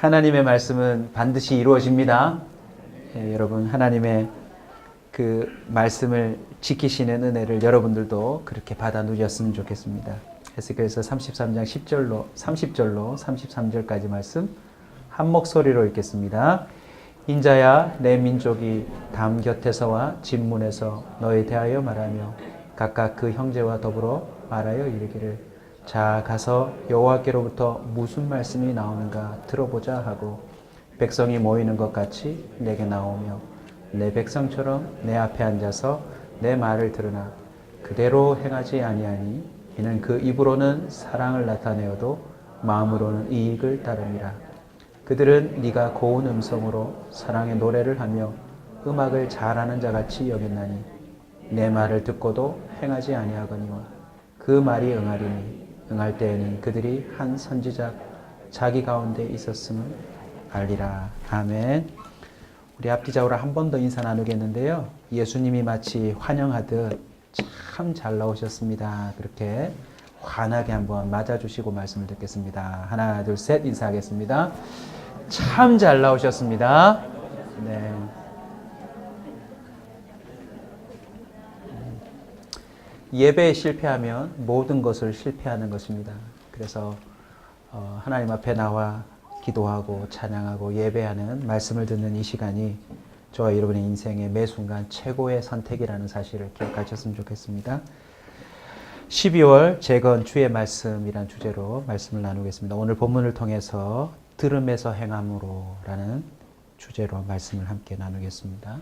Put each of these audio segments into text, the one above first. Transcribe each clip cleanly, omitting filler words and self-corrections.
하나님의 말씀은 반드시 이루어집니다. 여러분, 하나님의 그 말씀을 지키시는 은혜를 여러분들도 그렇게 받아 누렸으면 좋겠습니다. 에스겔서 33장 30절로 33절까지 말씀 한 목소리로 읽겠습니다. 인자야, 내 민족이 담 곁에서와 진문에서 너에 대하여 말하며 각각 그 형제와 더불어 말하여 이르기를, 자, 가서 여호와께로부터 무슨 말씀이 나오는가 들어보자 하고 백성이 모이는 것 같이 내게 나오며 내 백성처럼 내 앞에 앉아서 내 말을 들으나 그대로 행하지 아니하니 이는 그 입으로는 사랑을 나타내어도 마음으로는 이익을 따름이라. 그들은 네가 고운 음성으로 사랑의 노래를 하며 음악을 잘하는 자같이 여겼나니 내 말을 듣고도 행하지 아니하거니와 그 말이 응하리니 응할 때에는 그들이 한 선지자 자기 가운데 있었음을 알리라. 아멘. 우리 앞뒤좌우로 한 번 더 인사 나누겠는데요. 예수님이 마치 환영하듯 참 잘 나오셨습니다. 그렇게 환하게 한번 맞아주시고 말씀을 듣겠습니다. 하나, 둘, 셋 인사하겠습니다. 참 잘 나오셨습니다. 네. 예배에 실패하면 모든 것을 실패하는 것입니다. 그래서 하나님 앞에 나와 기도하고 찬양하고 예배하는 말씀을 듣는 이 시간이 저와 여러분의 인생의 매 순간 최고의 선택이라는 사실을 기억하셨으면 좋겠습니다. 12월 재건 주의 말씀이란 주제로 말씀을 나누겠습니다. 오늘 본문을 통해서 들음에서 행함으로 라는 주제로 말씀을 함께 나누겠습니다.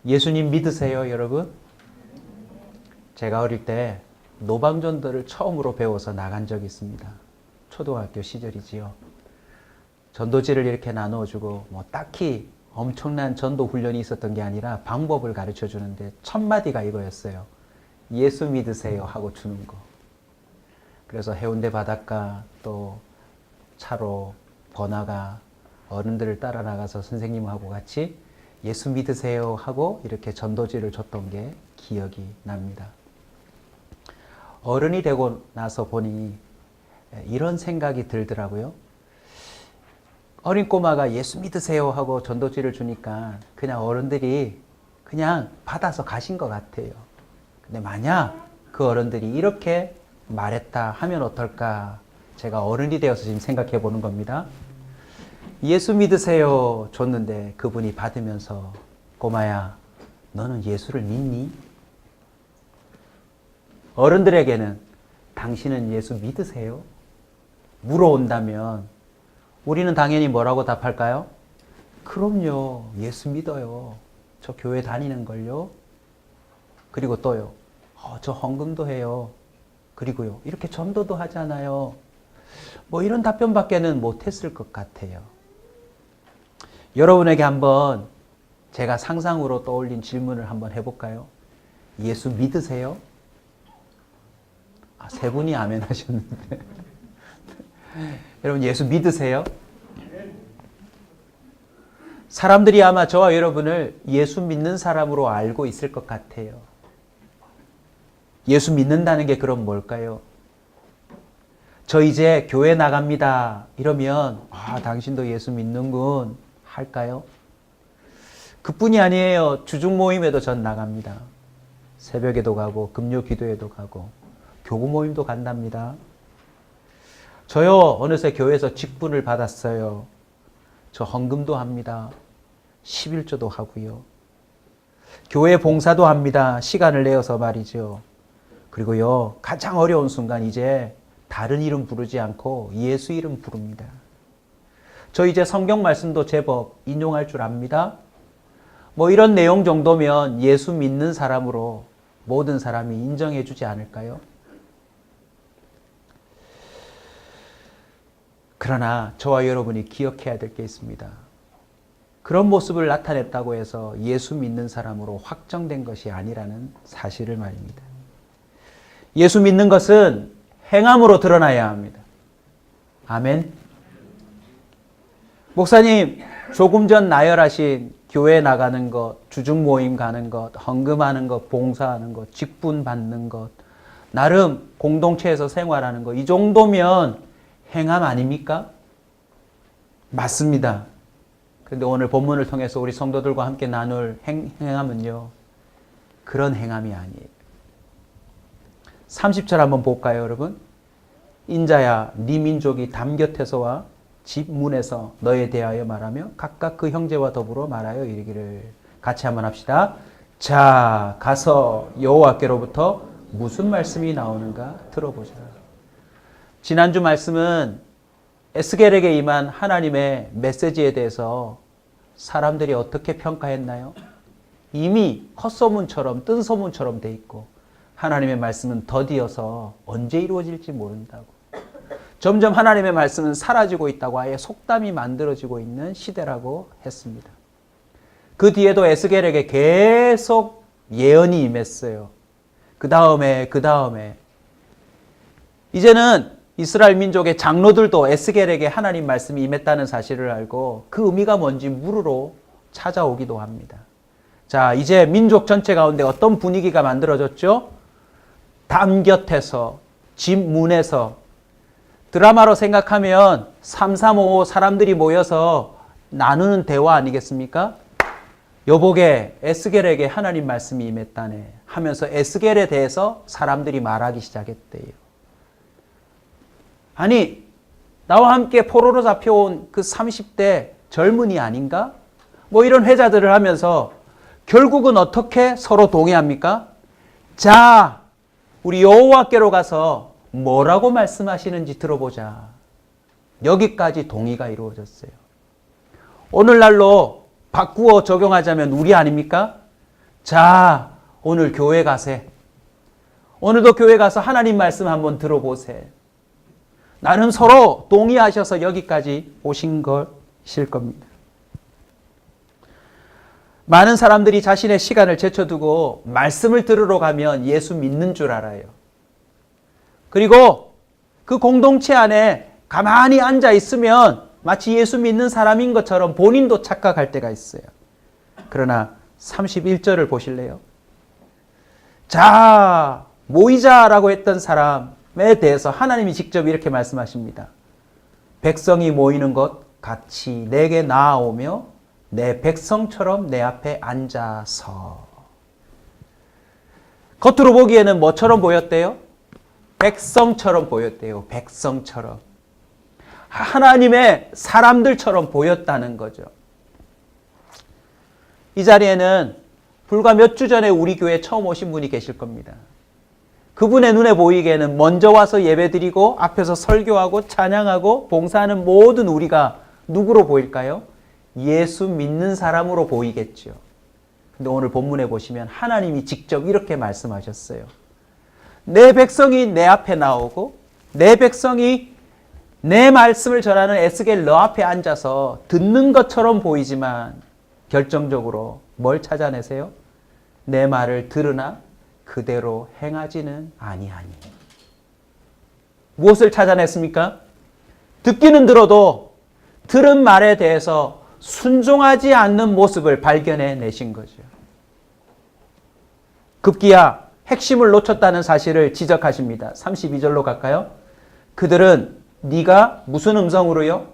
예수님 믿으세요, 여러분? 제가 어릴 때 노방전도를 처음으로 배워서 나간 적이 있습니다. 초등학교 시절이지요. 전도지를 이렇게 나누어주고 뭐 딱히 엄청난 전도 훈련이 있었던 게 아니라 방법을 가르쳐 주는데 첫 마디가 이거였어요. 예수 믿으세요 하고 주는 거. 그래서 해운대 바닷가 또 차로 번화가 어른들을 따라 나가서 선생님하고 같이 예수 믿으세요 하고 이렇게 전도지를 줬던 게 기억이 납니다. 어른이 되고 나서 보니 이런 생각이 들더라고요. 어린 꼬마가 예수 믿으세요 하고 전도지를 주니까 그냥 어른들이 그냥 받아서 가신 것 같아요. 근데 만약 그 어른들이 이렇게 말했다 하면 어떨까? 제가 어른이 되어서 지금 생각해 보는 겁니다. 예수 믿으세요 줬는데 그분이 받으면서 꼬마야, 너는 예수를 믿니? 어른들에게는 당신은 예수 믿으세요? 물어온다면 우리는 당연히 뭐라고 답할까요? 그럼요, 예수 믿어요. 저 교회 다니는걸요. 그리고 또요, 저 헌금도 해요. 그리고요, 이렇게 전도도 하잖아요. 뭐 이런 답변밖에는 못했을 것 같아요. 여러분에게 한번 제가 상상으로 떠올린 질문을 한번 해볼까요? 예수 믿으세요? 세 분이 아멘 하셨는데. 여러분, 예수 믿으세요? 사람들이 아마 저와 여러분을 예수 믿는 사람으로 알고 있을 것 같아요. 예수 믿는다는 게 그럼 뭘까요? 저 이제 교회 나갑니다 이러면 당신도 예수 믿는군 할까요? 그뿐이 아니에요. 주중 모임에도 전 나갑니다. 새벽에도 가고 금요 기도에도 가고 교구 모임도 간답니다. 저요, 어느새 교회에서 직분을 받았어요. 저 헌금도 합니다. 11조도 하고요. 교회 봉사도 합니다. 시간을 내어서 말이죠. 그리고요, 가장 어려운 순간 이제 다른 이름 부르지 않고 예수 이름 부릅니다. 저 이제 성경 말씀도 제법 인용할 줄 압니다. 뭐 이런 내용 정도면 예수 믿는 사람으로 모든 사람이 인정해 주지 않을까요? 그러나 저와 여러분이 기억해야 될 게 있습니다. 그런 모습을 나타냈다고 해서 예수 믿는 사람으로 확정된 것이 아니라는 사실을 말입니다. 예수 믿는 것은 행함으로 드러나야 합니다. 아멘. 목사님, 조금 전 나열하신 교회 나가는 것, 주중 모임 가는 것, 헌금하는 것, 봉사하는 것, 직분 받는 것, 나름 공동체에서 생활하는 것, 이 정도면 행함 아닙니까? 맞습니다. 그런데 오늘 본문을 통해서 우리 성도들과 함께 나눌 행함은요, 그런 행함이 아니에요. 30절 한번 볼까요, 여러분? 인자야, 네 민족이 담 곁에서와 집 문에서 너에 대하여 말하며 각각 그 형제와 더불어 말하여 이르기를. 같이 한번 합시다. 자, 가서 여호와께로부터 무슨 말씀이 나오는가 들어보자. 지난주 말씀은 에스겔에게 임한 하나님의 메시지에 대해서 사람들이 어떻게 평가했나요? 이미 헛소문처럼 뜬 소문처럼 돼 있고 하나님의 말씀은 더디어서 언제 이루어질지 모른다고. 점점 하나님의 말씀은 사라지고 있다고 아예 속담이 만들어지고 있는 시대라고 했습니다. 그 뒤에도 에스겔에게 계속 예언이 임했어요. 그 다음에 이제는 이스라엘 민족의 장로들도 에스겔에게 하나님 말씀이 임했다는 사실을 알고 그 의미가 뭔지 물으러 찾아오기도 합니다. 자, 이제 민족 전체 가운데 어떤 분위기가 만들어졌죠? 담 곁에서, 집 문에서. 드라마로 생각하면 3355 사람들이 모여서 나누는 대화 아니겠습니까? 여보게 에스겔에게 하나님 말씀이 임했다네 하면서 에스겔에 대해서 사람들이 말하기 시작했대요. 아니, 나와 함께 포로로 잡혀온 그 30대 젊은이 아닌가? 뭐 이런 회자들을 하면서 결국은 어떻게 서로 동의합니까? 자, 우리 여호와께로 가서 뭐라고 말씀하시는지 들어보자. 여기까지 동의가 이루어졌어요. 오늘날로 바꾸어 적용하자면 우리 아닙니까? 자, 오늘 교회 가세. 오늘도 교회 가서 하나님 말씀 한번 들어보세. 나는 서로 동의하셔서 여기까지 오신 것일 겁니다. 많은 사람들이 자신의 시간을 제쳐두고 말씀을 들으러 가면 예수 믿는 줄 알아요. 그리고 그 공동체 안에 가만히 앉아 있으면 마치 예수 믿는 사람인 것처럼 본인도 착각할 때가 있어요. 그러나 31절을 보실래요? 자, 모이자라고 했던 사람에 대해서 하나님이 직접 이렇게 말씀하십니다. 백성이 모이는 것 같이 내게 나아오며 내 백성처럼 내 앞에 앉아서. 겉으로 보기에는 뭐처럼 보였대요? 백성처럼 보였대요. 백성처럼. 하나님의 사람들처럼 보였다는 거죠. 이 자리에는 불과 몇 주 전에 우리 교회에 처음 오신 분이 계실 겁니다. 그분의 눈에 보이기에는 먼저 와서 예배드리고 앞에서 설교하고 찬양하고 봉사하는 모든 우리가 누구로 보일까요? 예수 믿는 사람으로 보이겠죠. 근데 오늘 본문에 보시면 하나님이 직접 이렇게 말씀하셨어요. 내 백성이 내 앞에 나오고 내 백성이 내 말씀을 전하는 에스겔 너 앞에 앉아서 듣는 것처럼 보이지만 결정적으로 뭘 찾아내세요? 내 말을 들으나 그대로 행하지는 아니하니. 무엇을 찾아냈습니까? 듣기는 들어도 들은 말에 대해서 순종하지 않는 모습을 발견해내신 거죠. 급기야 핵심을 놓쳤다는 사실을 지적하십니다. 32절로 갈까요? 그들은 네가 무슨 음성으로요?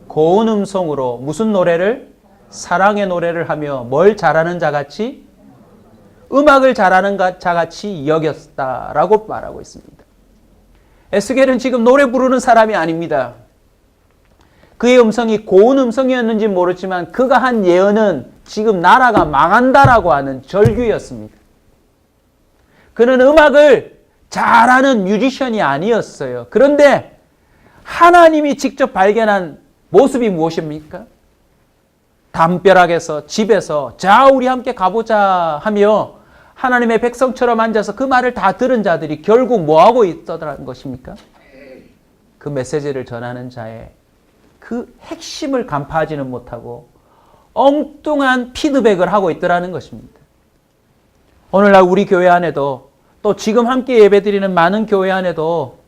고운 음성으로 무슨 노래를? 사랑의 노래를 하며 뭘 잘하는 자같이? 음악을 잘하는 자같이 여겼다라고 말하고 있습니다. 에스겔은 지금 노래 부르는 사람이 아닙니다. 그의 음성이 고운 음성이었는지 모르지만 그가 한 예언은 지금 나라가 망한다라고 하는 절규였습니다. 그는 음악을 잘하는 뮤지션이 아니었어요. 그런데 하나님이 직접 발견한 모습이 무엇입니까? 담벼락에서 집에서 자 우리 함께 가보자 하며 하나님의 백성처럼 앉아서 그 말을 다 들은 자들이 결국 뭐하고 있더라는 것입니까? 그 메시지를 전하는 자의 그 핵심을 간파하지는 못하고 엉뚱한 피드백을 하고 있더라는 것입니다. 오늘날 우리 교회 안에도 또 지금 함께 예배드리는 많은 교회 안에도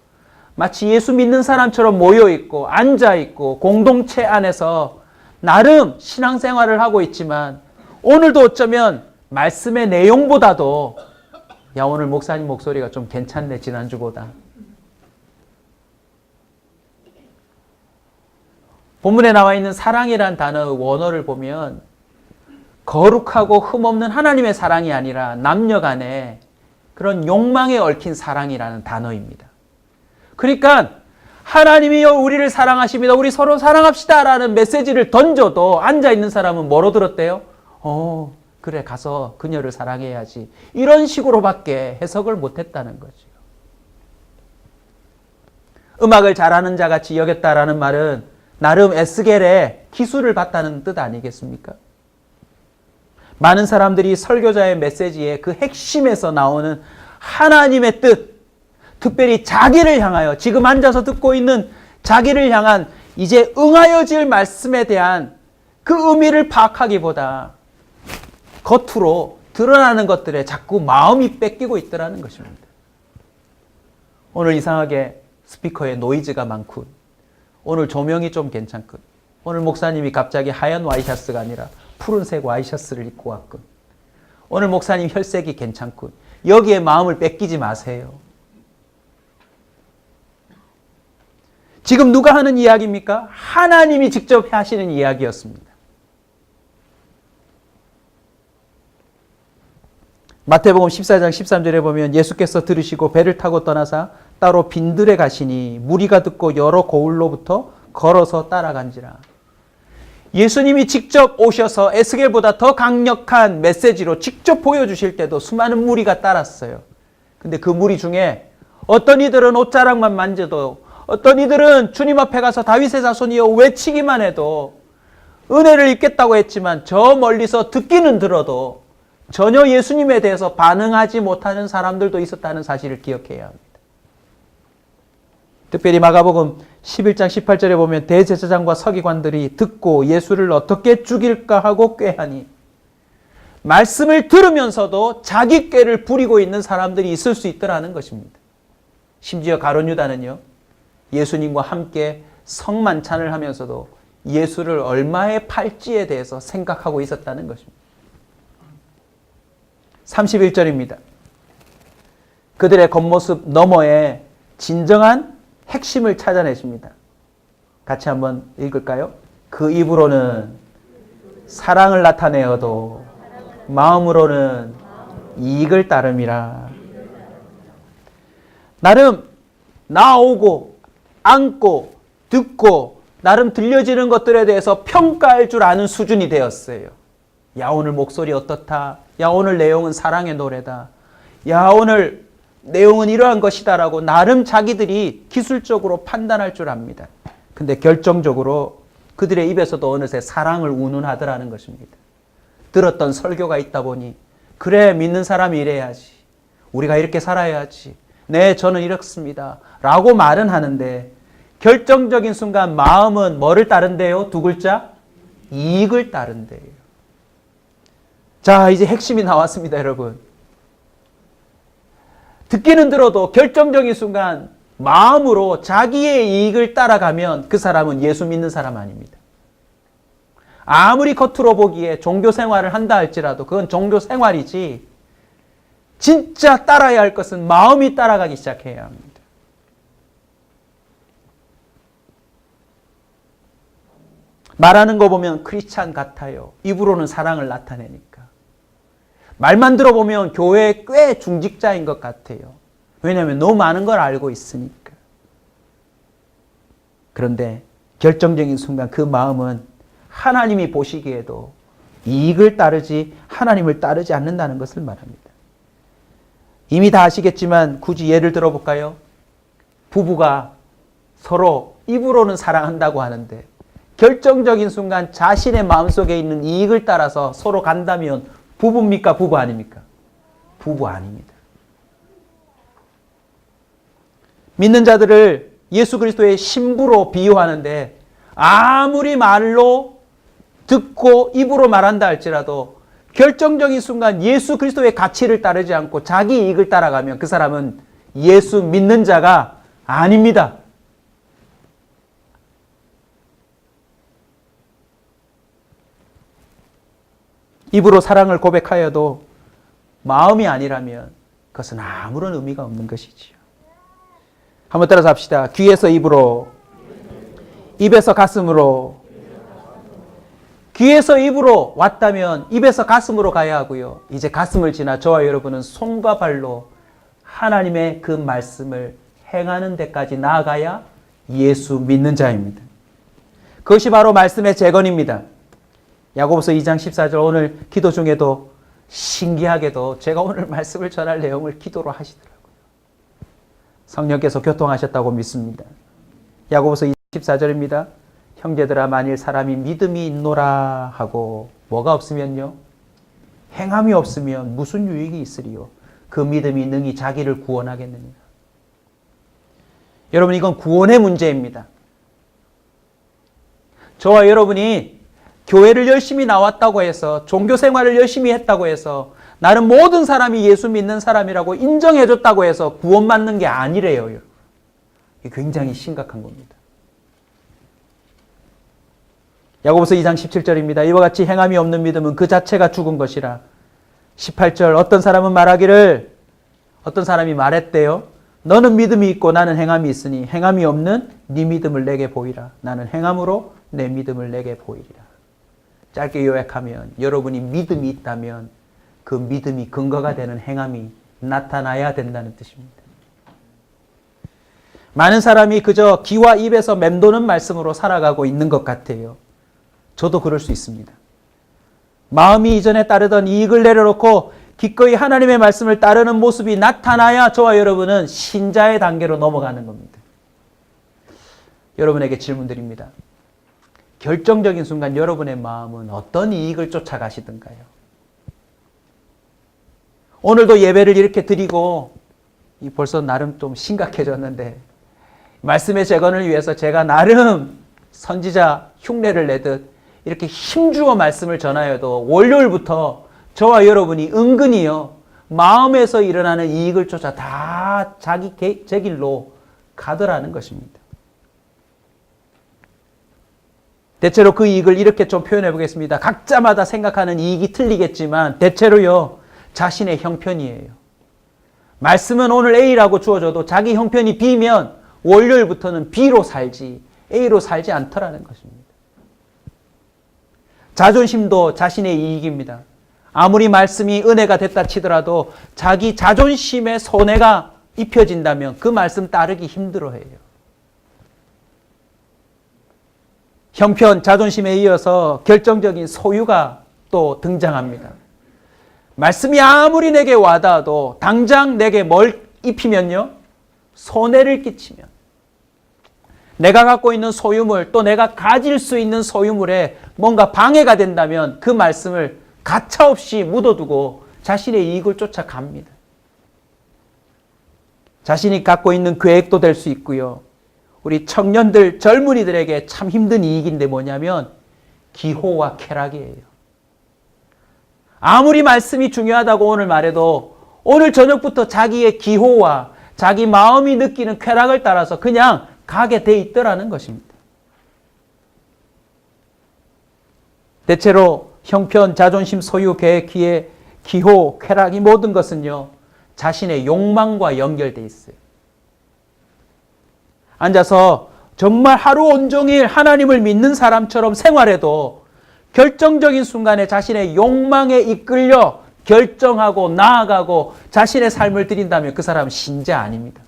마치 예수 믿는 사람처럼 모여있고 앉아있고 공동체 안에서 나름 신앙생활을 하고 있지만 오늘도 어쩌면 말씀의 내용보다도 야 오늘 목사님 목소리가 좀 괜찮네 지난주보다. 본문에 나와 있는 사랑이란 단어의 원어를 보면 거룩하고 흠없는 하나님의 사랑이 아니라 남녀 간의 그런 욕망에 얽힌 사랑이라는 단어입니다. 그러니까 하나님이여 우리를 사랑하십니다. 우리 서로 사랑합시다 라는 메시지를 던져도 앉아있는 사람은 뭐로 들었대요? 그래 가서 그녀를 사랑해야지. 이런 식으로밖에 해석을 못했다는 거죠. 음악을 잘하는 자같이 여겼다라는 말은 나름 에스겔의 기술을 봤다는 뜻 아니겠습니까? 많은 사람들이 설교자의 메시지의 그 핵심에서 나오는 하나님의 뜻, 특별히 자기를 향하여 지금 앉아서 듣고 있는 자기를 향한 이제 응하여질 말씀에 대한 그 의미를 파악하기보다 겉으로 드러나는 것들에 자꾸 마음이 뺏기고 있더라는 것입니다. 오늘 이상하게 스피커에 노이즈가 많군. 오늘 조명이 좀 괜찮군. 오늘 목사님이 갑자기 하얀 와이셔츠가 아니라 푸른색 와이셔츠를 입고 왔군. 오늘 목사님 혈색이 괜찮군. 여기에 마음을 뺏기지 마세요. 지금 누가 하는 이야기입니까? 하나님이 직접 하시는 이야기였습니다. 마태복음 14장 13절에 보면 예수께서 들으시고 배를 타고 떠나사 따로 빈들에 가시니 무리가 듣고 여러 고을로부터 걸어서 따라간지라. 예수님이 직접 오셔서 에스겔보다 더 강력한 메시지로 직접 보여주실 때도 수많은 무리가 따랐어요. 근데 그 무리 중에 어떤 이들은 옷자락만 만져도, 어떤 이들은 주님 앞에 가서 다윗의 자손이여 외치기만 해도 은혜를 입겠다고 했지만 저 멀리서 듣기는 들어도 전혀 예수님에 대해서 반응하지 못하는 사람들도 있었다는 사실을 기억해야 합니다. 특별히 마가복음 11장 18절에 보면 대제사장과 서기관들이 듣고 예수를 어떻게 죽일까 하고 꾀하니, 말씀을 들으면서도 자기 꾀를 부리고 있는 사람들이 있을 수 있더라는 것입니다. 심지어 가룟 유다는요, 예수님과 함께 성만찬을 하면서도 예수를 얼마에 팔지에 대해서 생각하고 있었다는 것입니다. 31절입니다. 그들의 겉모습 너머에 진정한 핵심을 찾아내십니다. 같이 한번 읽을까요? 그 입으로는 사랑을 나타내어도 마음으로는 이익을 따름이라. 나름 나오고 앉고 듣고 나름 들려지는 것들에 대해서 평가할 줄 아는 수준이 되었어요. 야, 오늘 목소리 어떻다. 야, 오늘 내용은 사랑의 노래다. 야, 오늘 내용은 이러한 것이다라고 나름 자기들이 기술적으로 판단할 줄 압니다. 근데 결정적으로 그들의 입에서도 어느새 사랑을 운운하더라는 것입니다. 들었던 설교가 있다 보니 그래, 믿는 사람이 이래야지. 우리가 이렇게 살아야지. 네, 저는 이렇습니다. 라고 말은 하는데 결정적인 순간 마음은 뭐를 따른대요? 두 글자? 이익을 따른대요. 자, 이제 핵심이 나왔습니다, 여러분. 듣기는 들어도 결정적인 순간 마음으로 자기의 이익을 따라가면 그 사람은 예수 믿는 사람 아닙니다. 아무리 겉으로 보기에 종교 생활을 한다 할지라도 그건 종교 생활이지, 진짜 따라야 할 것은 마음이 따라가기 시작해야 합니다. 말하는 거 보면 크리스찬 같아요. 입으로는 사랑을 나타내니까. 말만 들어보면 교회에 꽤 중직자인 것 같아요. 왜냐하면 너무 많은 걸 알고 있으니까. 그런데 결정적인 순간 그 마음은 하나님이 보시기에도 이익을 따르지 하나님을 따르지 않는다는 것을 말합니다. 이미 다 아시겠지만 굳이 예를 들어볼까요? 부부가 서로 입으로는 사랑한다고 하는데 결정적인 순간 자신의 마음속에 있는 이익을 따라서 서로 간다면 부부입니까? 부부 아닙니까? 부부 아닙니다. 믿는 자들을 예수 그리스도의 신부로 비유하는데 아무리 말로 듣고 입으로 말한다 할지라도 결정적인 순간 예수 그리스도의 가치를 따르지 않고 자기 이익을 따라가면 그 사람은 예수 믿는 자가 아닙니다. 입으로 사랑을 고백하여도 마음이 아니라면 그것은 아무런 의미가 없는 것이지요. 한번 따라서 합시다. 귀에서 입으로 입에서 가슴으로, 귀에서 입으로 왔다면 입에서 가슴으로 가야 하고요. 이제 가슴을 지나 저와 여러분은 손과 발로 하나님의 그 말씀을 행하는 데까지 나아가야 예수 믿는 자입니다. 그것이 바로 말씀의 재건입니다. 야고보서 2장 14절 오늘 기도 중에도 신기하게도 제가 오늘 말씀을 전할 내용을 기도로 하시더라고요. 성령께서 교통하셨다고 믿습니다. 야고보서 2장 14절입니다. 형제들아 만일 사람이 믿음이 있노라 하고 뭐가 없으면요? 행함이 없으면 무슨 유익이 있으리요? 그 믿음이 능히 자기를 구원하겠느냐. 여러분 이건 구원의 문제입니다. 저와 여러분이 교회를 열심히 나왔다고 해서 종교 생활을 열심히 했다고 해서 나는 모든 사람이 예수 믿는 사람이라고 인정해줬다고 해서 구원받는 게 아니래요. 이게 굉장히 심각한 겁니다. 야고보서 2장 17절입니다. 이와 같이 행함이 없는 믿음은 그 자체가 죽은 것이라. 18절 어떤 사람은 말하기를 어떤 사람이 말했대요. 너는 믿음이 있고 나는 행함이 있으니 행함이 없는 네 믿음을 내게 보이라. 나는 행함으로 내 믿음을 내게 보이리라. 짧게 요약하면 여러분이 믿음이 있다면 그 믿음이 근거가 되는 행함이 나타나야 된다는 뜻입니다. 많은 사람이 그저 귀와 입에서 맴도는 말씀으로 살아가고 있는 것 같아요. 저도 그럴 수 있습니다. 마음이 이전에 따르던 이익을 내려놓고 기꺼이 하나님의 말씀을 따르는 모습이 나타나야 저와 여러분은 신자의 단계로 넘어가는 겁니다. 여러분에게 질문드립니다. 결정적인 순간 여러분의 마음은 어떤 이익을 쫓아가시던가요? 오늘도 예배를 이렇게 드리고 벌써 나름 좀 심각해졌는데 말씀의 재건을 위해서 제가 나름 선지자 흉내를 내듯 이렇게 힘주어 말씀을 전하여도 월요일부터 저와 여러분이 은근히요 마음에서 일어나는 이익을 쫓아 다 자기 제 길로 가더라는 것입니다. 대체로 그 이익을 이렇게 좀 표현해 보겠습니다. 각자마다 생각하는 이익이 틀리겠지만 대체로요 자신의 형편이에요. 말씀은 오늘 A라고 주어져도 자기 형편이 B면 월요일부터는 B로 살지 A로 살지 않더라는 것입니다. 자존심도 자신의 이익입니다. 아무리 말씀이 은혜가 됐다 치더라도 자기 자존심에 손해가 입혀진다면 그 말씀 따르기 힘들어해요. 형편, 자존심에 이어서 결정적인 소유가 또 등장합니다. 말씀이 아무리 내게 와닿아도 당장 내게 뭘 입히면요? 손해를 끼치면 내가 갖고 있는 소유물 또 내가 가질 수 있는 소유물에 뭔가 방해가 된다면 그 말씀을 가차없이 묻어두고 자신의 이익을 쫓아갑니다. 자신이 갖고 있는 계획도 될 수 있고요. 우리 청년들, 젊은이들에게 참 힘든 이익인데 뭐냐면 기호와 쾌락이에요. 아무리 말씀이 중요하다고 오늘 말해도 오늘 저녁부터 자기의 기호와 자기 마음이 느끼는 쾌락을 따라서 그냥 가게 돼 있더라는 것입니다. 대체로 형편, 자존심, 소유, 계획, 기회, 기호, 쾌락 이 모든 것은요 자신의 욕망과 연결돼 있어요. 앉아서 정말 하루 온종일 하나님을 믿는 사람처럼 생활해도 결정적인 순간에 자신의 욕망에 이끌려 결정하고 나아가고 자신의 삶을 드린다면 그 사람은 신자 아닙니다.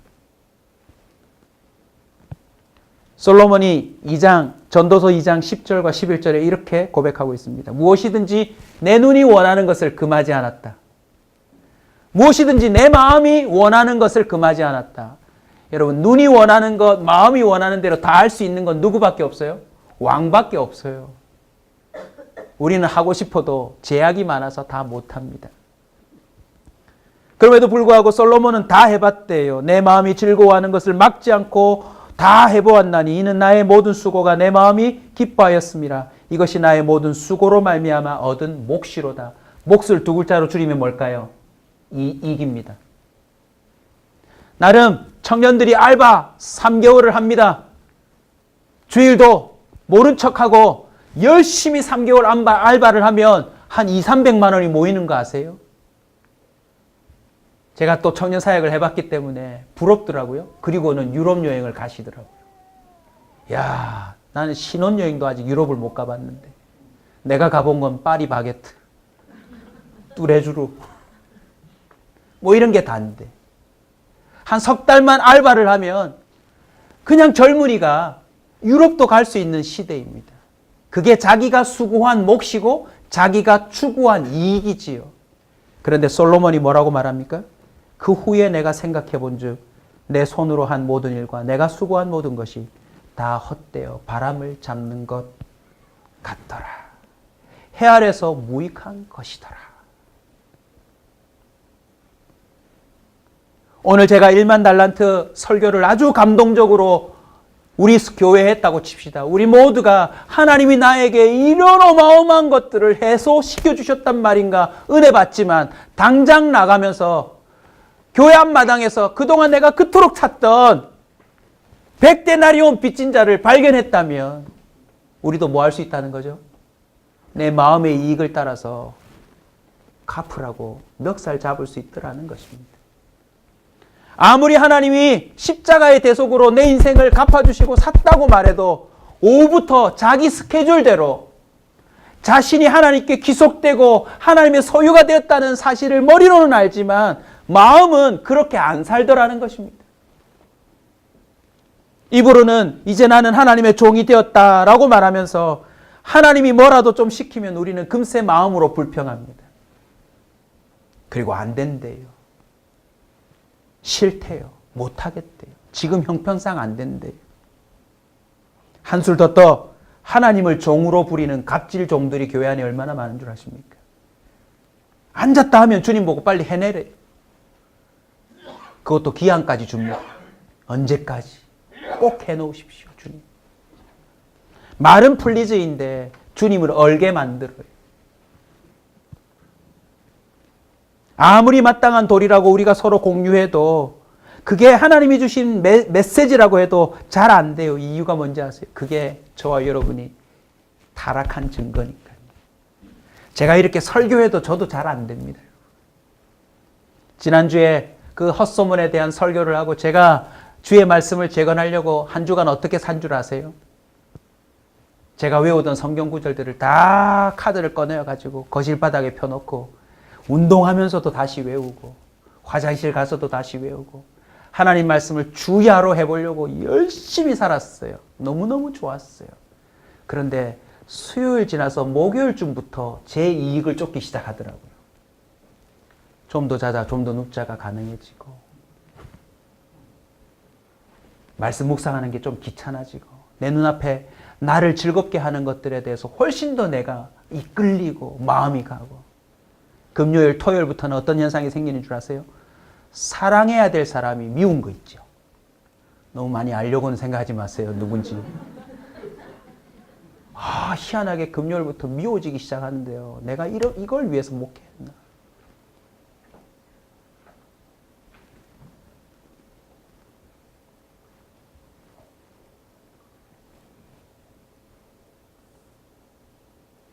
솔로몬이 전도서 2장 10절과 11절에 이렇게 고백하고 있습니다. 무엇이든지 내 눈이 원하는 것을 금하지 않았다. 무엇이든지 내 마음이 원하는 것을 금하지 않았다. 여러분 눈이 원하는 것, 마음이 원하는 대로 다 할 수 있는 건 누구밖에 없어요? 왕밖에 없어요. 우리는 하고 싶어도 제약이 많아서 다 못합니다. 그럼에도 불구하고 솔로몬은 다 해봤대요. 내 마음이 즐거워하는 것을 막지 않고 다 해보았나니 이는 나의 모든 수고가 내 마음이 기뻐하였음이라. 이것이 나의 모든 수고로 말미암아 얻은 몫이로다. 몫을 두 글자로 줄이면 뭘까요? 이익입니다. 나름 청년들이 알바 3개월을 합니다. 주일도 모른 척하고 열심히 3개월 알바를 하면 한 200~300만 원이 모이는 거 아세요? 제가 또 청년 사역을 해봤기 때문에 부럽더라고요. 그리고는 유럽 여행을 가시더라고요. 야, 나는 신혼여행도 아직 유럽을 못 가봤는데 내가 가본 건 파리 바게트, 뚜레쥬르 뭐 이런 게 다인데 한 석 달만 알바를 하면 그냥 젊은이가 유럽도 갈 수 있는 시대입니다. 그게 자기가 수고한 몫이고 자기가 추구한 이익이지요. 그런데 솔로몬이 뭐라고 말합니까? 그 후에 내가 생각해 본즉 내 손으로 한 모든 일과 내가 수고한 모든 것이 다 헛되어 바람을 잡는 것 같더라. 해 아래서 무익한 것이더라. 오늘 제가 1만 달란트 설교를 아주 감동적으로 우리 교회에 했다고 칩시다. 우리 모두가 하나님이 나에게 이런 어마어마한 것들을 해소시켜 주셨단 말인가 은혜 받지만 당장 나가면서 교회 앞마당에서 그동안 내가 그토록 찾던 100데나리온 빚진 자를 발견했다면 우리도 뭐 할 수 있다는 거죠? 내 마음의 이익을 따라서 갚으라고 멱살 잡을 수 있더라는 것입니다. 아무리 하나님이 십자가의 대속으로 내 인생을 갚아주시고 샀다고 말해도 오후부터 자기 스케줄대로 자신이 하나님께 귀속되고 하나님의 소유가 되었다는 사실을 머리로는 알지만 마음은 그렇게 안 살더라는 것입니다. 입으로는 이제 나는 하나님의 종이 되었다라고 말하면서 하나님이 뭐라도 좀 시키면 우리는 금세 마음으로 불평합니다. 그리고 안 된대요. 싫대요. 못하겠대요. 지금 형편상 안 된대요. 한술 더 떠 하나님을 종으로 부리는 갑질 종들이 교회 안에 얼마나 많은 줄 아십니까? 앉았다 하면 주님 보고 빨리 해내래요. 그것도 기한까지 줍니다. 언제까지? 꼭 해놓으십시오, 주님. 말은 플리즈인데 주님을 얼게 만들어요. 아무리 마땅한 도리라고 우리가 서로 공유해도 그게 하나님이 주신 메시지라고 해도 잘 안 돼요. 이유가 뭔지 아세요? 그게 저와 여러분이 타락한 증거니까요. 제가 이렇게 설교해도 저도 잘 안 됩니다. 지난주에 그 헛소문에 대한 설교를 하고 제가 주의 말씀을 재건하려고 한 주간 어떻게 산 줄 아세요? 제가 외우던 성경 구절들을 다 카드를 꺼내가지고 거실 바닥에 펴놓고 운동하면서도 다시 외우고 화장실 가서도 다시 외우고 하나님 말씀을 주야로 해보려고 열심히 살았어요. 너무너무 좋았어요. 그런데 수요일 지나서 목요일쯤부터 제 이익을 쫓기 시작하더라고요. 좀 더 자자, 좀 더 눕자가 가능해지고 말씀 묵상하는 게 좀 귀찮아지고 내 눈앞에 나를 즐겁게 하는 것들에 대해서 훨씬 더 내가 이끌리고 마음이 가고 금요일, 토요일부터는 어떤 현상이 생기는 줄 아세요? 사랑해야 될 사람이 미운 거 있죠. 너무 많이 알려고는 생각하지 마세요. 누군지. 희한하게 금요일부터 미워지기 시작하는데요. 내가 이걸 위해서 목회했나?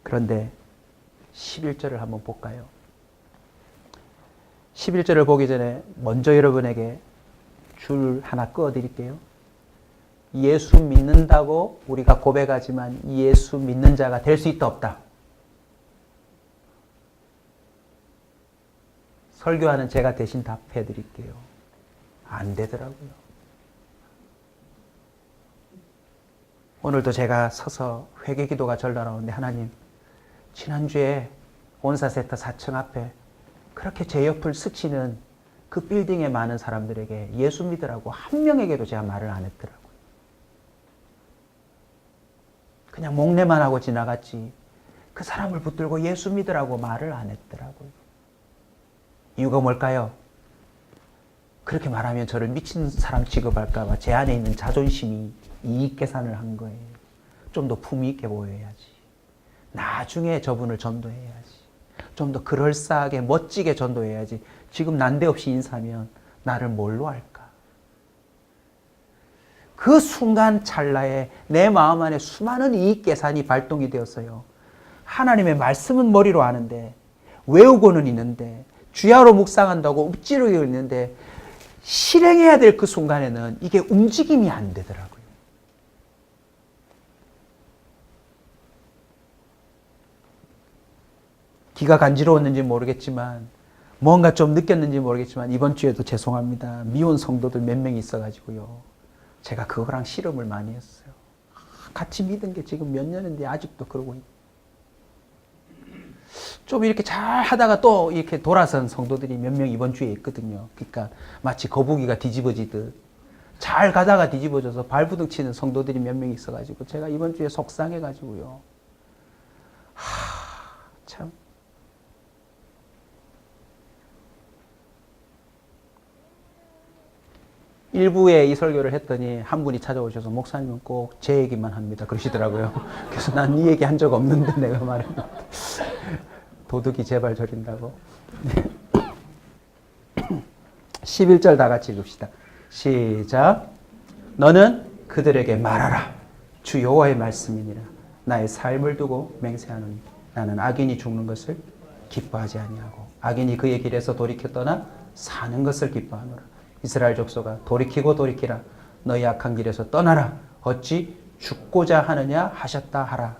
그런데 11절을 한번 볼까요? 11절을 보기 전에 먼저 여러분에게 줄 하나 끄어드릴게요. 예수 믿는다고 우리가 고백하지만 예수 믿는 자가 될 수 있다 없다. 설교하는 제가 대신 답해 드릴게요. 안 되더라고요. 오늘도 제가 서서 회개기도가 절로 나오는데 하나님 지난주에 온사센터 4층 앞에 그렇게 제 옆을 스치는 그 빌딩에 많은 사람들에게 예수 믿으라고 한 명에게도 제가 말을 안 했더라고요. 그냥 목례만 하고 지나갔지 그 사람을 붙들고 예수 믿으라고 말을 안 했더라고요. 이유가 뭘까요? 그렇게 말하면 저를 미친 사람 취급할까 봐 제 안에 있는 자존심이 이익 계산을 한 거예요. 좀 더 품위 있게 보여야지. 나중에 저분을 전도해야지. 좀 더 그럴싸하게 멋지게 전도해야지. 지금 난데없이 인사하면 나를 뭘로 할까? 그 순간 찰나에 내 마음 안에 수많은 이익 계산이 발동이 되었어요. 하나님의 말씀은 머리로 아는데 외우고는 있는데 주야로 묵상한다고 읊지르고 있는데 실행해야 될 그 순간에는 이게 움직임이 안 되더라고요. 귀가 간지러웠는지 모르겠지만 뭔가 좀 느꼈는지 모르겠지만 이번 주에도 죄송합니다. 미혼 성도들 몇 명 있어가지고요. 제가 그거랑 씨름을 많이 했어요. 같이 믿은 게 지금 몇 년인데 아직도 그러고 있고. 좀 이렇게 잘 하다가 또 이렇게 돌아선 성도들이 몇 명 이번 주에 있거든요. 그러니까 마치 거북이가 뒤집어지듯 잘 가다가 뒤집어져서 발부둥 치는 성도들이 몇 명 있어가지고 제가 이번 주에 속상해가지고요. 참. 일부에 이 설교를 했더니 한 분이 찾아오셔서 목사님은 꼭 제 얘기만 합니다. 그러시더라고요. 그래서 난 이 얘기 한 적 없는데 내가 말했는데. 도둑이 제발 저린다고. 11절 다 같이 읽읍시다. 시작. 너는 그들에게 말하라. 주 여호와의 말씀이니라. 나의 삶을 두고 맹세하노니 나는 악인이 죽는 것을 기뻐하지 아니하고 악인이 그의 길에서 돌이켜 떠나 사는 것을 기뻐하노라. 이스라엘 족속아 돌이키고 돌이키라. 너희 악한 길에서 떠나라. 어찌 죽고자 하느냐 하셨다 하라.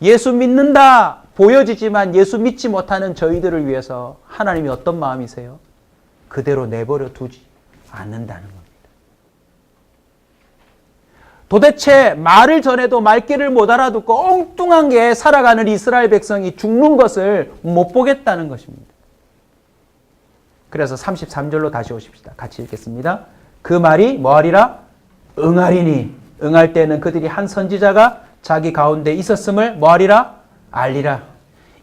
예수 믿는다 보여지지만 예수 믿지 못하는 저희들을 위해서 하나님이 어떤 마음이세요? 그대로 내버려 두지 않는다는 겁니다. 도대체 말을 전해도 말귀를 못 알아듣고 엉뚱한 게 살아가는 이스라엘 백성이 죽는 것을 못 보겠다는 것입니다. 그래서 33절로 다시 오십시다. 같이 읽겠습니다. 그 말이 뭐하리라? 응하리니 응할 때는 그들이 한 선지자가 자기 가운데 있었음을 뭐하리라? 알리라.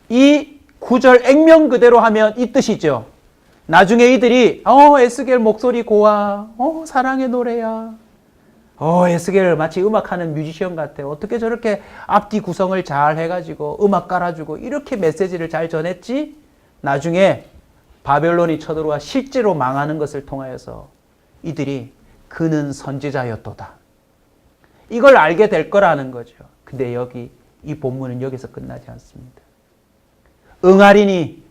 이 구절 액면 그대로 하면 이 뜻이죠. 나중에 이들이 에스겔 목소리 고와, 사랑의 노래야. 에스겔 마치 음악하는 뮤지션 같아. 어떻게 저렇게 앞뒤 구성을 잘 해가지고 음악 깔아주고 이렇게 메시지를 잘 전했지? 나중에 바벨론이 쳐들어와 실제로 망하는 것을 통하여서 이들이 그는 선지자였도다. 이걸 알게 될 거라는 거죠. 근데 여기 이 본문은 여기서 끝나지 않습니다. 응하리니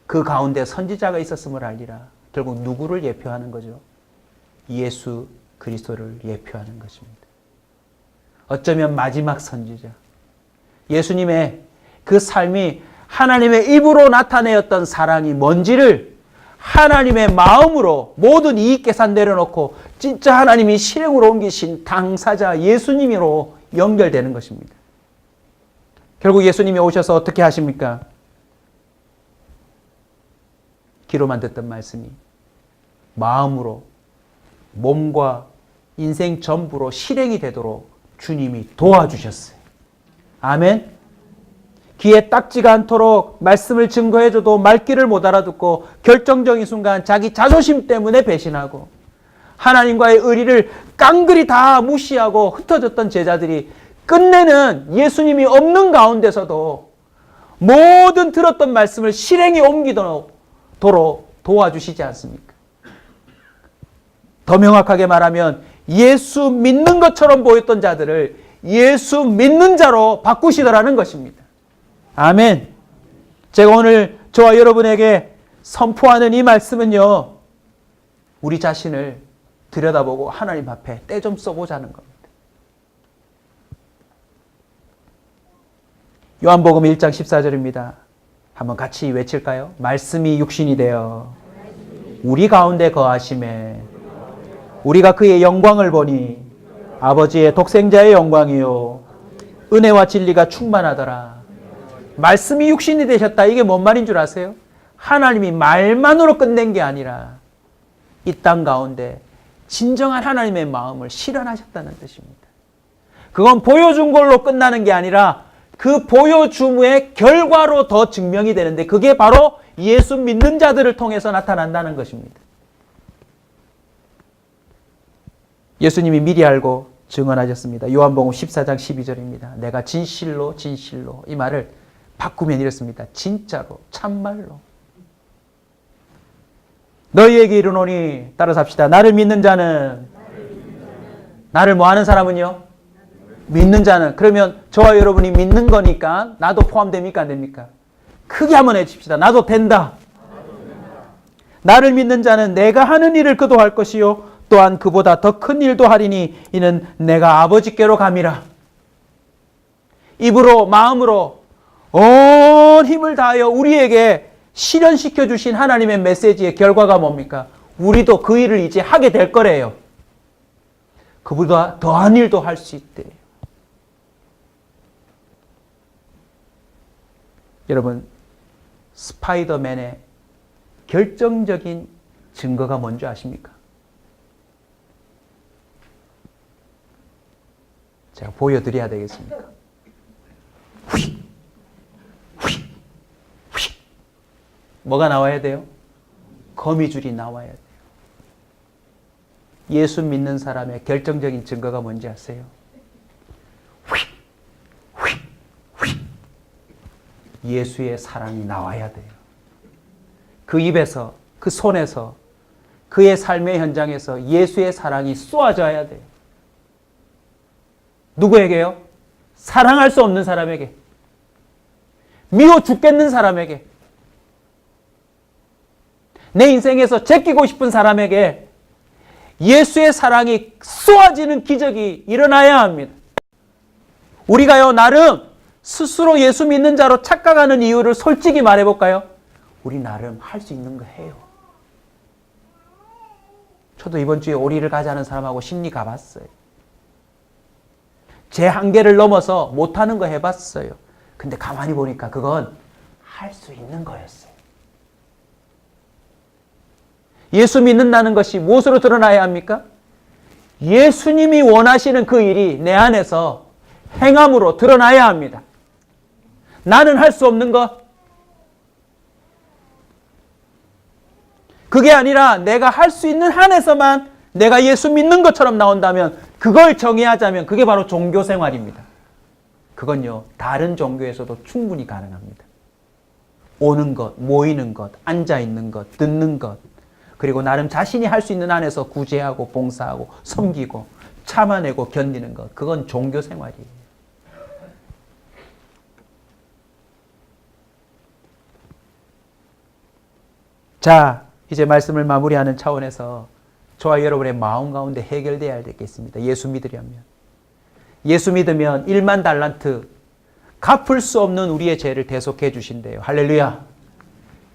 그 가운데 선지자가 있었음을 알리라. 결국 누구를 예표하는 거죠? 예수 그리스도를 예표하는 것입니다. 어쩌면 마지막 선지자. 예수님의 그 삶이 하나님의 입으로 나타내었던 사랑이 뭔지를 하나님의 마음으로 모든 이익 계산 내려놓고 진짜 하나님이 실행으로 옮기신 당사자 예수님으로 연결되는 것입니다. 결국 예수님이 오셔서 어떻게 하십니까? 귀로만 듣던 말씀이 마음으로 몸과 인생 전부로 실행이 되도록 주님이 도와주셨어요. 아멘. 귀에 딱지가 않도록 말씀을 증거해줘도 말귀를 못 알아듣고 결정적인 순간 자기 자존심 때문에 배신하고 하나님과의 의리를 깡그리 다 무시하고 흩어졌던 제자들이 끝내는 예수님이 없는 가운데서도 모든 들었던 말씀을 실행에 옮기도록 도와주시지 않습니까? 더 명확하게 말하면 예수 믿는 것처럼 보였던 자들을 예수 믿는 자로 바꾸시더라는 것입니다. 아멘. 제가 오늘 저와 여러분에게 선포하는 이 말씀은요, 우리 자신을 들여다보고 하나님 앞에 때 좀 써보자는 겁니다. 요한복음 1장 14절입니다. 한번 같이 외칠까요? 말씀이 육신이 되어 우리 가운데 거하심에 우리가 그의 영광을 보니 아버지의 독생자의 영광이요 은혜와 진리가 충만하더라. 말씀이 육신이 되셨다. 이게 뭔 말인 줄 아세요? 하나님이 말만으로 끝낸 게 아니라 이 땅 가운데 진정한 하나님의 마음을 실현하셨다는 뜻입니다. 그건 보여준 걸로 끝나는 게 아니라 그 보여줌의 결과로 더 증명이 되는데 그게 바로 예수 믿는 자들을 통해서 나타난다는 것입니다. 예수님이 미리 알고 증언하셨습니다. 요한복음 14장 12절입니다. 내가 진실로 진실로 이 말을 바꾸면 이렇습니다. 진짜로 참말로 너희에게 이르노니 따라서 합시다. 나를 믿는 자는 나를 뭐 하는 사람은요? 믿는 자는. 그러면 저와 여러분이 믿는 거니까 나도 포함됩니까? 안 됩니까? 크게 한번 해줍시다. 나도 된다. 나를 믿는 자는 내가 하는 일을 그도 할 것이요 또한 그보다 더 큰 일도 하리니 이는 내가 아버지께로 감이라. 입으로 마음으로 온 힘을 다하여 우리에게 실현시켜 주신 하나님의 메시지의 결과가 뭡니까? 우리도 그 일을 이제 하게 될 거래요. 그보다 더한 일도 할 수 있대. 여러분, 스파이더맨의 결정적인 증거가 뭔지 아십니까? 제가 보여드려야 되겠습니까? 휙! 휙! 휙! 뭐가 나와야 돼요? 거미줄이 나와야 돼요. 예수 믿는 사람의 결정적인 증거가 뭔지 아세요? 휙! 휙! 휙! 예수의 사랑이 나와야 돼요. 그 입에서, 그 손에서, 그의 삶의 현장에서 예수의 사랑이 쏘아져야 돼요. 누구에게요? 사랑할 수 없는 사람에게. 미워 죽겠는 사람에게. 내 인생에서 제끼고 싶은 사람에게 예수의 사랑이 쏘아지는 기적이 일어나야 합니다. 우리가요, 나름 스스로 예수 믿는 자로 착각하는 이유를 솔직히 말해볼까요? 우리 나름 할 수 있는 거 해요. 저도 이번 주에 오리를 가자는 사람하고 심리 가봤어요. 제 한계를 넘어서 못하는 거 해봤어요. 근데 가만히 보니까 그건 할 수 있는 거였어요. 예수 믿는다는 것이 무엇으로 드러나야 합니까? 예수님이 원하시는 그 일이 내 안에서 행함으로 드러나야 합니다. 나는 할 수 없는 것. 그게 아니라 내가 할 수 있는 한에서만 내가 예수 믿는 것처럼 나온다면 그걸 정의하자면 그게 바로 종교 생활입니다. 그건요, 다른 종교에서도 충분히 가능합니다. 오는 것, 모이는 것, 앉아있는 것, 듣는 것, 그리고 나름 자신이 할 수 있는 안에서 구제하고 봉사하고 섬기고 참아내고 견디는 것, 그건 종교 생활이에요. 자, 이제 말씀을 마무리하는 차원에서 저와 여러분의 마음 가운데 해결되어야 되겠습니다. 예수 믿으려면. 예수 믿으면 1만 달란트 갚을 수 없는 우리의 죄를 대속해 주신대요. 할렐루야.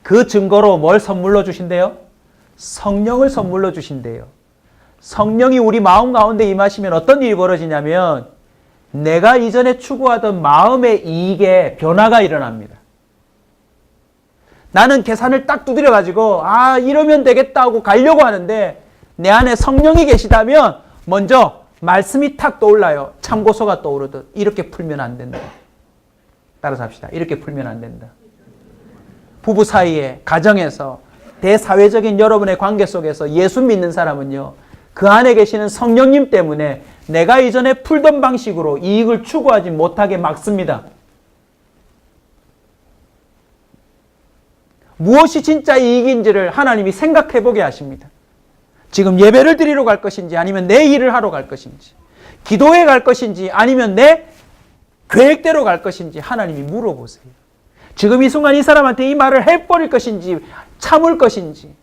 그 증거로 뭘 선물로 주신대요? 성령을 선물로 주신대요. 성령이 우리 마음 가운데 임하시면 어떤 일이 벌어지냐면 내가 이전에 추구하던 마음의 이익에 변화가 일어납니다. 나는 계산을 딱 두드려가지고 이러면 되겠다 하고 가려고 하는데 내 안에 성령이 계시다면 먼저 말씀이 탁 떠올라요. 참고서가 떠오르듯. 이렇게 풀면 안 된다. 따라서 합시다. 이렇게 풀면 안 된다. 부부 사이에, 가정에서, 대사회적인 여러분의 관계 속에서 예수 믿는 사람은요, 그 안에 계시는 성령님 때문에 내가 이전에 풀던 방식으로 이익을 추구하지 못하게 막습니다. 무엇이 진짜 이익인지를 하나님이 생각해 보게 하십니다. 지금 예배를 드리러 갈 것인지 아니면 내 일을 하러 갈 것인지, 기도해 갈 것인지 아니면 내 계획대로 갈 것인지 하나님이 물어보세요. 지금 이 순간 이 사람한테 이 말을 해버릴 것인지 참을 것인지,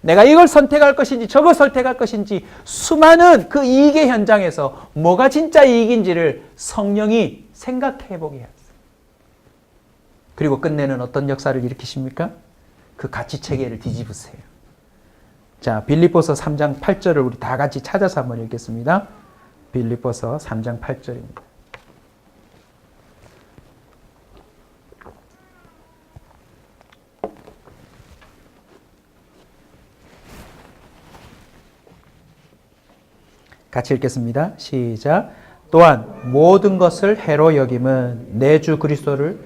내가 이걸 선택할 것인지 저걸 선택할 것인지, 수많은 그 이익의 현장에서 뭐가 진짜 이익인지를 성령이 생각해 보게 하세요. 그리고 끝내는 어떤 역사를 일으키십니까? 그 가치 체계를 뒤집으세요. 자, 빌립보서 3장 8절을 우리 다 같이 찾아서 한번 읽겠습니다. 빌립보서 3장 8절입니다. 같이 읽겠습니다. 시작. 또한 모든 것을 해로 여김은 내 주 그리스도를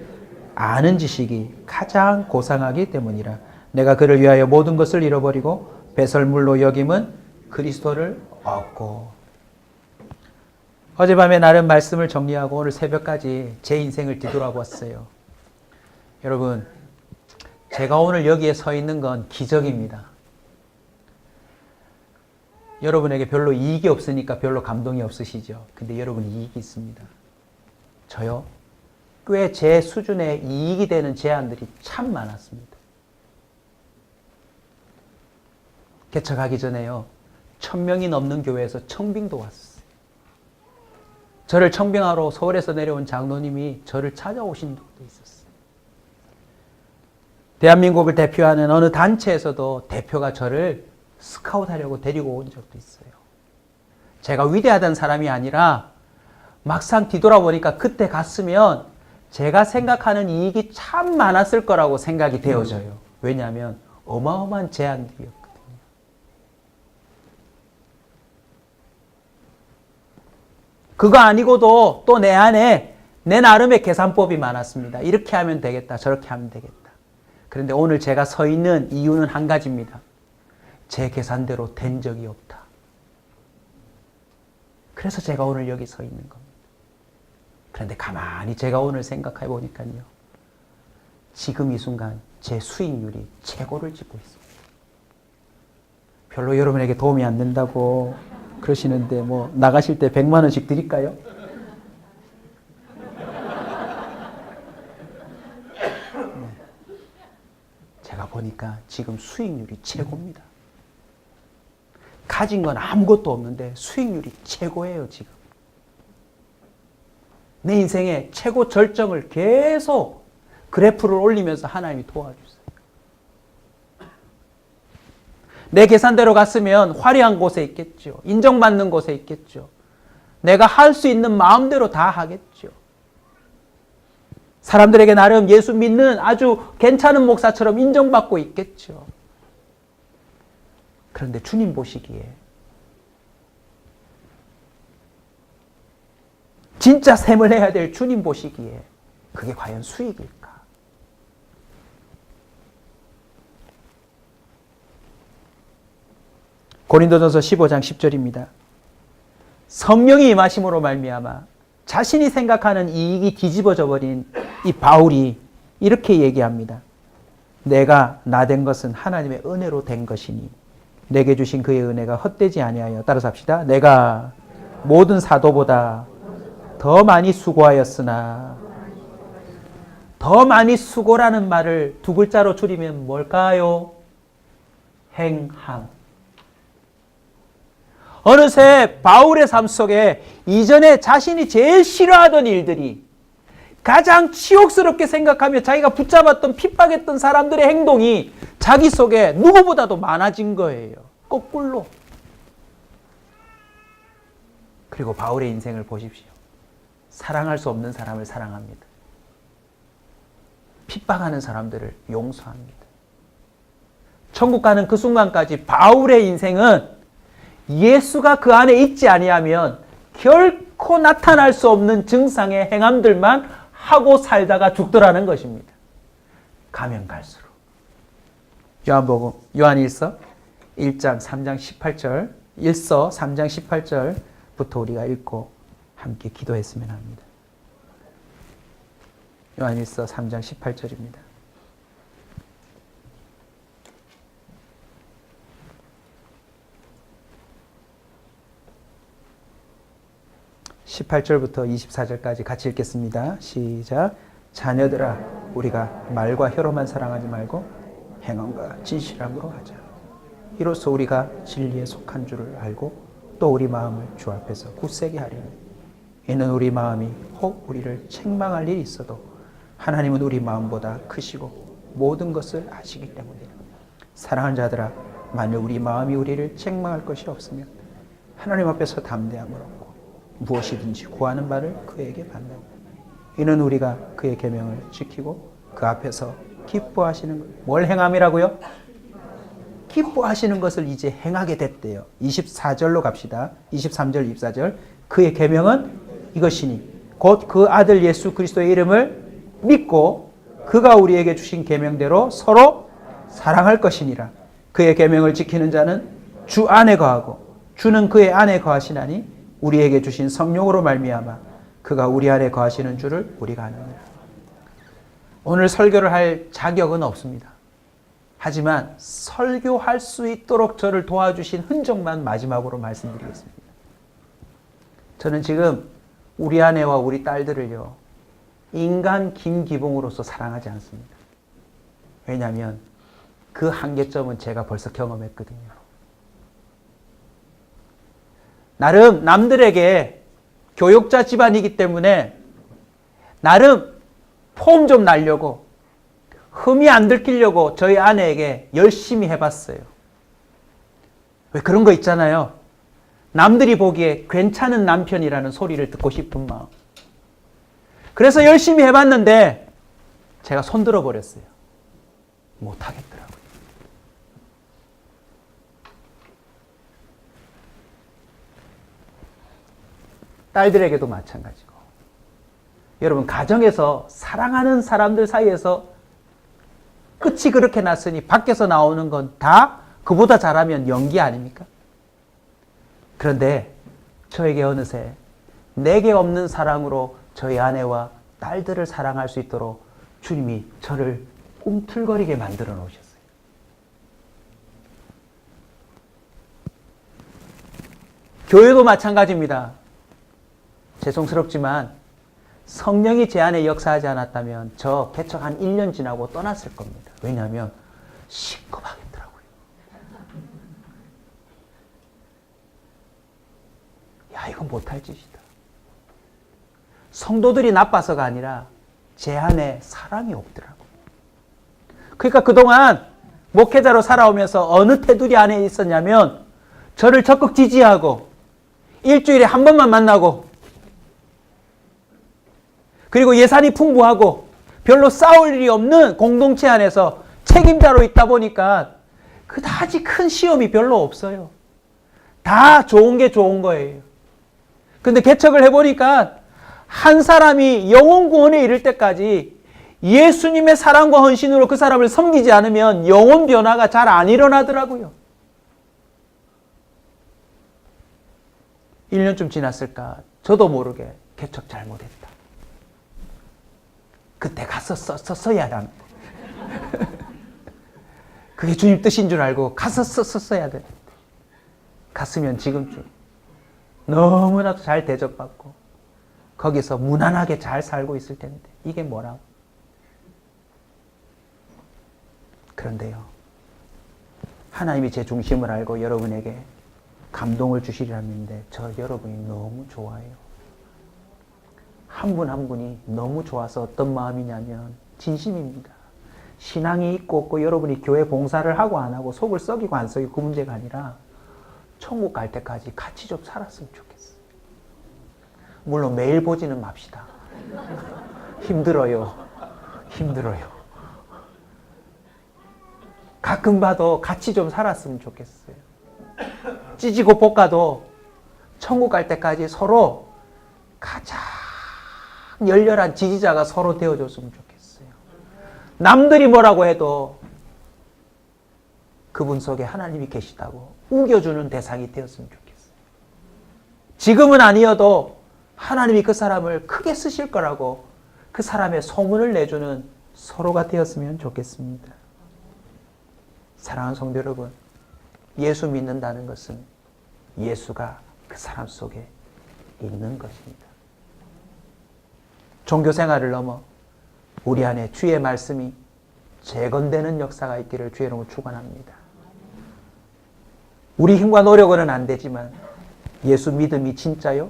아는 지식이 가장 고상하기 때문이라. 내가 그를 위하여 모든 것을 잃어버리고 배설물로 여김은 그리스도를 얻고. 어젯밤에 나름 말씀을 정리하고 오늘 새벽까지 제 인생을 뒤돌아보았어요. 여러분, 제가 오늘 여기에 서 있는 건 기적입니다. 여러분에게 별로 이익이 없으니까 별로 감동이 없으시죠? 근데 여러분 이익이 있습니다. 저요? 꽤 제 수준의 이익이 되는 제안들이 참 많았습니다. 개척하기 전에요, 1000명이 넘는 교회에서 청빙도 왔어요. 저를 청빙하러 서울에서 내려온 장로님이 저를 찾아오신 적도 있었어요. 대한민국을 대표하는 어느 단체에서도 대표가 저를 스카웃하려고 데리고 온 적도 있어요. 제가 위대하다는 사람이 아니라 막상 뒤돌아보니까 그때 갔으면 제가 생각하는 이익이 참 많았을 거라고 생각이 되어져요. 왜냐하면 어마어마한 제안들이었거든요. 그거 아니고도 또 내 안에 내 나름의 계산법이 많았습니다. 이렇게 하면 되겠다, 저렇게 하면 되겠다. 그런데 오늘 제가 서 있는 이유는 한 가지입니다. 제 계산대로 된 적이 없다. 그래서 제가 오늘 여기 서 있는 겁니다. 그런데 가만히 제가 오늘 생각해 보니까요. 지금 이 순간 제 수익률이 최고를 찍고 있습니다. 별로 여러분에게 도움이 안 된다고 그러시는데 뭐 나가실 때 100만 원씩 드릴까요? 네. 제가 보니까 지금 수익률이 최고입니다. 가진 건 아무것도 없는데 수익률이 최고예요, 지금. 내 인생의 최고 절정을 계속 그래프를 올리면서 하나님이 도와주세요. 내 계산대로 갔으면 화려한 곳에 있겠죠. 인정받는 곳에 있겠죠. 내가 할 수 있는 마음대로 다 하겠죠. 사람들에게 나름 예수 믿는 아주 괜찮은 목사처럼 인정받고 있겠죠. 그런데 주님 보시기에 진짜 셈을 해야 될 주님 보시기에 그게 과연 수익일까? 고린도전서 15장 10절입니다. 성령이 임하심으로 말미암아 자신이 생각하는 이익이 뒤집어져 버린 이 바울이 이렇게 얘기합니다. 내가 나 된 것은 하나님의 은혜로 된 것이니 내게 주신 그의 은혜가 헛되지 아니하여, 따라서 합시다. 내가 모든 사도보다 더 많이 수고하였으나, 더 많이 수고라는 말을 두 글자로 줄이면 뭘까요? 행함. 어느새 바울의 삶 속에 이전에 자신이 제일 싫어하던 일들이, 가장 치욕스럽게 생각하며 자기가 붙잡았던 핍박했던 사람들의 행동이 자기 속에 누구보다도 많아진 거예요. 거꾸로. 그리고 바울의 인생을 보십시오. 사랑할 수 없는 사람을 사랑합니다. 핍박하는 사람들을 용서합니다. 천국 가는 그 순간까지 바울의 인생은 예수가 그 안에 있지 아니하면 결코 나타날 수 없는 증상의 행함들만 하고 살다가 죽더라는 것입니다. 가면 갈수록. 요한복음, 요한일서 1장 3장 18절, 1서 3장 18절부터 우리가 읽고 함께 기도했으면 합니다. 요한일서 3장 18절입니다. (18절부터) (24절까지) 같이 읽겠습니다. 시작. 자녀들아, 우리가 말과 혀로만 사랑하지 말고 행함과 진실함으로 하자. 이로써 우리가 진리에 속한 줄을 알고 또 우리 마음을 주 앞에서 굳세게 하리니, 이는 우리 마음이 혹 우리를 책망할 일이 있어도 하나님은 우리 마음보다 크시고 모든 것을 아시기 때문이라. 사랑하는 자들아, 만일 우리 마음이 우리를 책망할 것이 없으면 하나님 앞에서 담대함을 얻고 무엇이든지 구하는 바를 그에게 받는다. 이는 우리가 그의 계명을 지키고 그 앞에서 기뻐하시는 것. 뭘 행함이라고요? 기뻐하시는 것을 이제 행하게 됐대요. 24절로 갑시다. 23절, 24절. 그의 계명은 이것이니 곧 그 아들 예수 그리스도의 이름을 믿고 그가 우리에게 주신 계명대로 서로 사랑할 것이니라. 그의 계명을 지키는 자는 주 안에 거하고 주는 그의 안에 거하시나니 우리에게 주신 성령으로 말미암아 그가 우리 안에 거하시는 줄을 우리가 아느니라. 오늘 설교를 할 자격은 없습니다. 하지만 설교할 수 있도록 저를 도와주신 흔적만 마지막으로 말씀드리겠습니다. 저는 지금 우리 아내와 우리 딸들을요, 인간 김기봉으로서 사랑하지 않습니다. 왜냐하면 그 한계점은 제가 벌써 경험했거든요. 나름 남들에게 교육자 집안이기 때문에 나름 폼 좀 날려고 흠이 안 들키려고 저희 아내에게 열심히 해봤어요. 왜 그런 거 있잖아요. 남들이 보기에 괜찮은 남편이라는 소리를 듣고 싶은 마음. 그래서 열심히 해봤는데 제가 손들어 버렸어요. 못하겠더라고요. 딸들에게도 마찬가지고. 여러분, 가정에서 사랑하는 사람들 사이에서 끝이 그렇게 났으니 밖에서 나오는 건 다 그보다 잘하면 연기 아닙니까? 그런데 저에게 어느새 내게 없는 사랑으로 저희 아내와 딸들을 사랑할 수 있도록 주님이 저를 꿈틀거리게 만들어 놓으셨어요. 교회도 마찬가지입니다. 죄송스럽지만 성령이 제 안에 역사하지 않았다면 저 개척 한 1년 지나고 떠났을 겁니다. 왜냐하면 시급하겠더라고요. 야, 이건 못할 짓이다. 성도들이 나빠서가 아니라 제 안에 사랑이 없더라고요. 그러니까 그동안 목회자로 살아오면서 어느 테두리 안에 있었냐면 저를 적극 지지하고 일주일에 한 번만 만나고 그리고 예산이 풍부하고 별로 싸울 일이 없는 공동체 안에서 책임자로 있다 보니까 그다지 큰 시험이 별로 없어요. 다 좋은 게 좋은 거예요. 근데 개척을 해보니까 한 사람이 영혼 구원에 이를 때까지 예수님의 사랑과 헌신으로 그 사람을 섬기지 않으면 영혼 변화가 잘 안 일어나더라고요. 1년쯤 지났을까 저도 모르게 개척 잘못했다. 그때 가서 썼어야 하는 그게 주님 뜻인 줄 알고 가서 썼어야 돼. 갔으면 지금쯤 너무나도 잘 대접받고 거기서 무난하게 잘 살고 있을 텐데 이게 뭐라고. 그런데요, 하나님이 제 중심을 알고 여러분에게 감동을 주시리라 믿는데 저 여러분이 너무 좋아해요. 한 분 한 분이 너무 좋아서 어떤 마음이냐면 진심입니다. 신앙이 있고 없고 여러분이 교회 봉사를 하고 안 하고 속을 썩이고 안 썩이고 그 문제가 아니라 천국 갈 때까지 같이 좀 살았으면 좋겠어요. 물론 매일 보지는 맙시다. 힘들어요. 가끔 봐도 같이 좀 살았으면 좋겠어요. 찌지고 볶아도 천국 갈 때까지 서로 가장 열렬한 지지자가 서로 되어줬으면 좋겠어요. 남들이 뭐라고 해도 그분 속에 하나님이 계시다고 우겨주는 대상이 되었으면 좋겠어요. 지금은 아니어도 하나님이 그 사람을 크게 쓰실 거라고 그 사람의 소문을 내주는 서로가 되었으면 좋겠습니다. 사랑하는 성도 여러분, 예수 믿는다는 것은 예수가 그 사람 속에 있는 것입니다. 종교 생활을 넘어 우리 안에 주의 말씀이 재건되는 역사가 있기를 주의 이름으로 축원합니다. 우리 힘과 노력으로는 안 되지만 예수 믿음이 진짜요?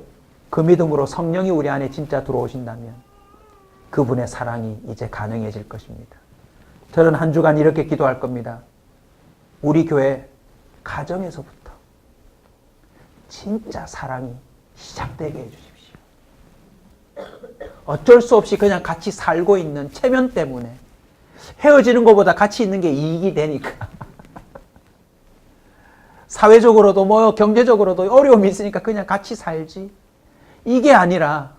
그 믿음으로 성령이 우리 안에 진짜 들어오신다면 그분의 사랑이 이제 가능해질 것입니다. 저는 한 주간 이렇게 기도할 겁니다. 우리 교회 가정에서부터 진짜 사랑이 시작되게 해주십시오. 어쩔 수 없이 그냥 같이 살고 있는 체면 때문에 헤어지는 것보다 같이 있는 게 이익이 되니까 사회적으로도 뭐 경제적으로도 어려움이 있으니까 그냥 같이 살지, 이게 아니라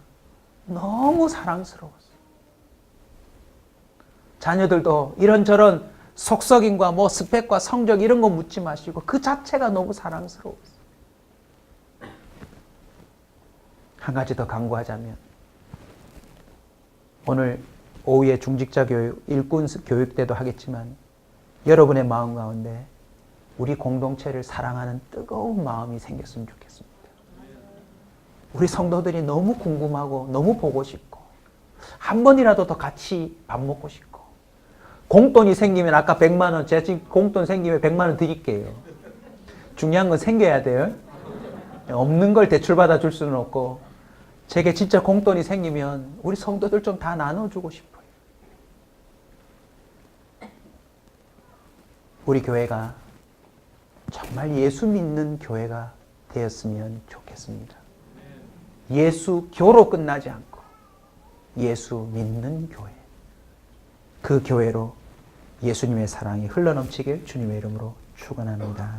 너무 사랑스러웠어요. 자녀들도 이런저런 속썩임과 뭐 스펙과 성적 이런 거 묻지 마시고 그 자체가 너무 사랑스러웠어요. 한 가지 더 강구하자면 오늘 오후에 중직자 교육, 일꾼 교육 때도 하겠지만 여러분의 마음 가운데 우리 공동체를 사랑하는 뜨거운 마음이 생겼으면 좋겠습니다. 우리 성도들이 너무 궁금하고 너무 보고 싶고 한 번이라도 더 같이 밥 먹고 싶고 공돈이 생기면 아까 100만 원, 제가 지금 공돈 생기면 100만 원 드릴게요. 중요한 건 생겨야 돼요. 없는 걸 대출받아 줄 수는 없고 제게 진짜 공돈이 생기면 우리 성도들 좀 다 나눠주고 싶어요. 우리 교회가 정말 예수 믿는 교회가 되었으면 좋겠습니다. 예수 교로 끝나지 않고 예수 믿는 교회, 그 교회로 예수님의 사랑이 흘러넘치길 주님의 이름으로 축원합니다.